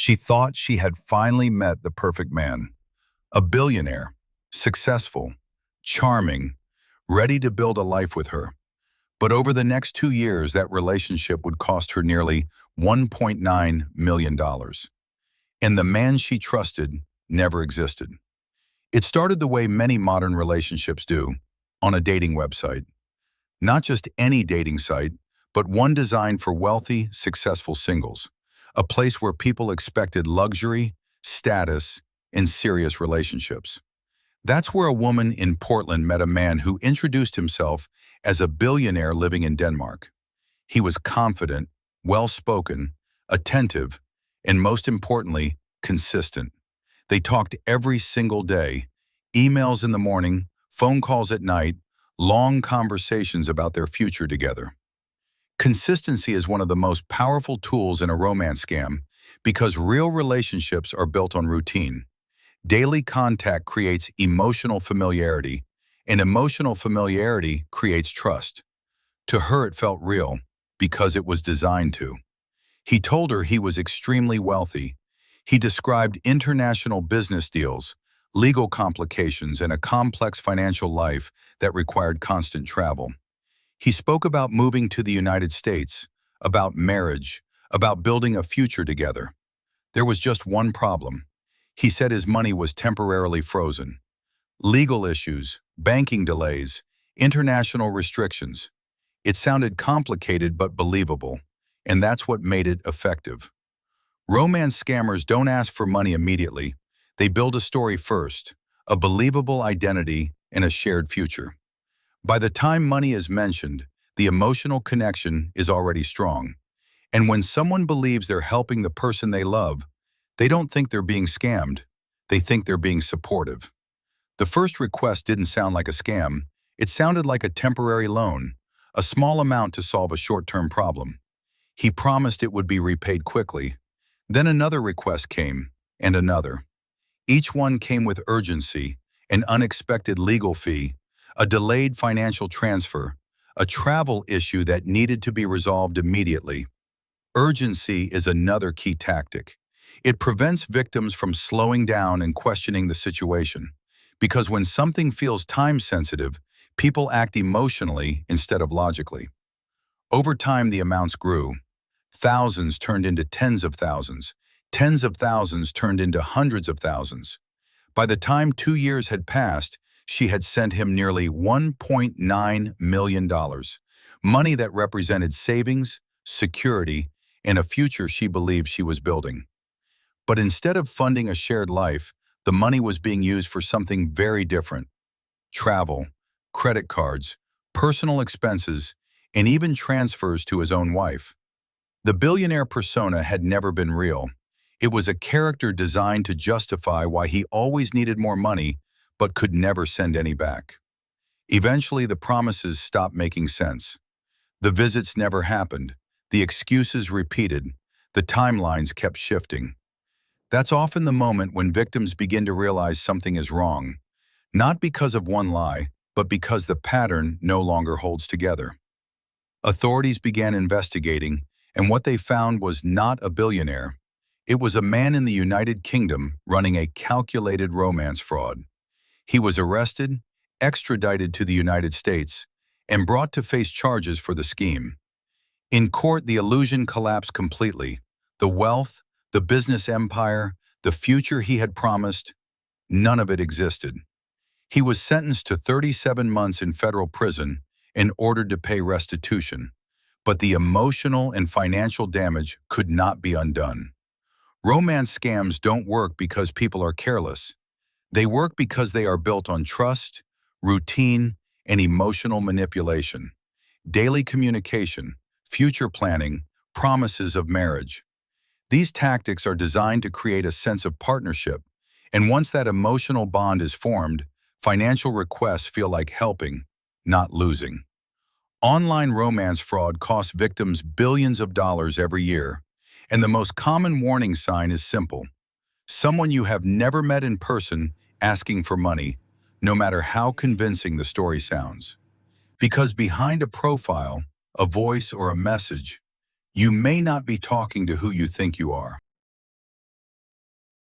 She thought she had finally met the perfect man, a billionaire, successful, charming, ready to build a life with her. But over the next 2 years, that relationship would cost her nearly $1.9 million. And the man she trusted never existed. It started the way many modern relationships do, on a dating website. Not just any dating site, but one designed for wealthy, successful singles. A place where people expected luxury, status, and serious relationships. That's where a woman in Portland met a man who introduced himself as a billionaire living in Denmark. He was confident, well-spoken, attentive, and most importantly, consistent. They talked every single day, emails in the morning, phone calls at night, long conversations about their future together. Consistency is one of the most powerful tools in a romance scam because real relationships are built on routine. Daily contact creates emotional familiarity, and emotional familiarity creates trust. To her, it felt real because it was designed to. He told her he was extremely wealthy. He described international business deals, legal complications, and a complex financial life that required constant travel. He spoke about moving to the United States, about marriage, about building a future together. There was just one problem. He said his money was temporarily frozen. Legal issues, banking delays, international restrictions. It sounded complicated but believable, and that's what made it effective. Romance scammers don't ask for money immediately. They build a story first, a believable identity, and a shared future. By the time money is mentioned, the emotional connection is already strong. And when someone believes they're helping the person they love, they don't think they're being scammed. They think they're being supportive. The first request didn't sound like a scam. It sounded like a temporary loan, a small amount to solve a short-term problem. He promised it would be repaid quickly. Then another request came, and another. Each one came with urgency, an unexpected legal fee, a delayed financial transfer, a travel issue that needed to be resolved immediately. Urgency is another key tactic. It prevents victims from slowing down and questioning the situation. Because when something feels time-sensitive, people act emotionally instead of logically. Over time, the amounts grew. Thousands turned into tens of thousands turned into hundreds of thousands. By the time 2 years had passed, she had sent him nearly $1.9 million, money that represented savings, security, and a future she believed she was building. But instead of funding a shared life, the money was being used for something very different. Travel, credit cards, personal expenses, and even transfers to his own wife. The billionaire persona had never been real. It was a character designed to justify why he always needed more money but could never send any back. Eventually, the promises stopped making sense. The visits never happened. The excuses repeated. The timelines kept shifting. That's often the moment when victims begin to realize something is wrong, not because of one lie, but because the pattern no longer holds together. Authorities began investigating, and what they found was not a billionaire. It was a man in the United Kingdom running a calculated romance fraud. He was arrested, extradited to the United States, and brought to face charges for the scheme. In court, the illusion collapsed completely. The wealth, the business empire, the future he had promised, none of it existed. He was sentenced to 37 months in federal prison and ordered to pay restitution, but the emotional and financial damage could not be undone. Romance scams don't work because people are careless. They work because they are built on trust, routine, and emotional manipulation. Daily communication, future planning, promises of marriage. These tactics are designed to create a sense of partnership, and once that emotional bond is formed, financial requests feel like helping, not losing. Online romance fraud costs victims billions of dollars every year, and the most common warning sign is simple. Someone you have never met in person asking for money, no matter how convincing the story sounds. Because behind a profile, a voice, or a message, you may not be talking to who you think you are.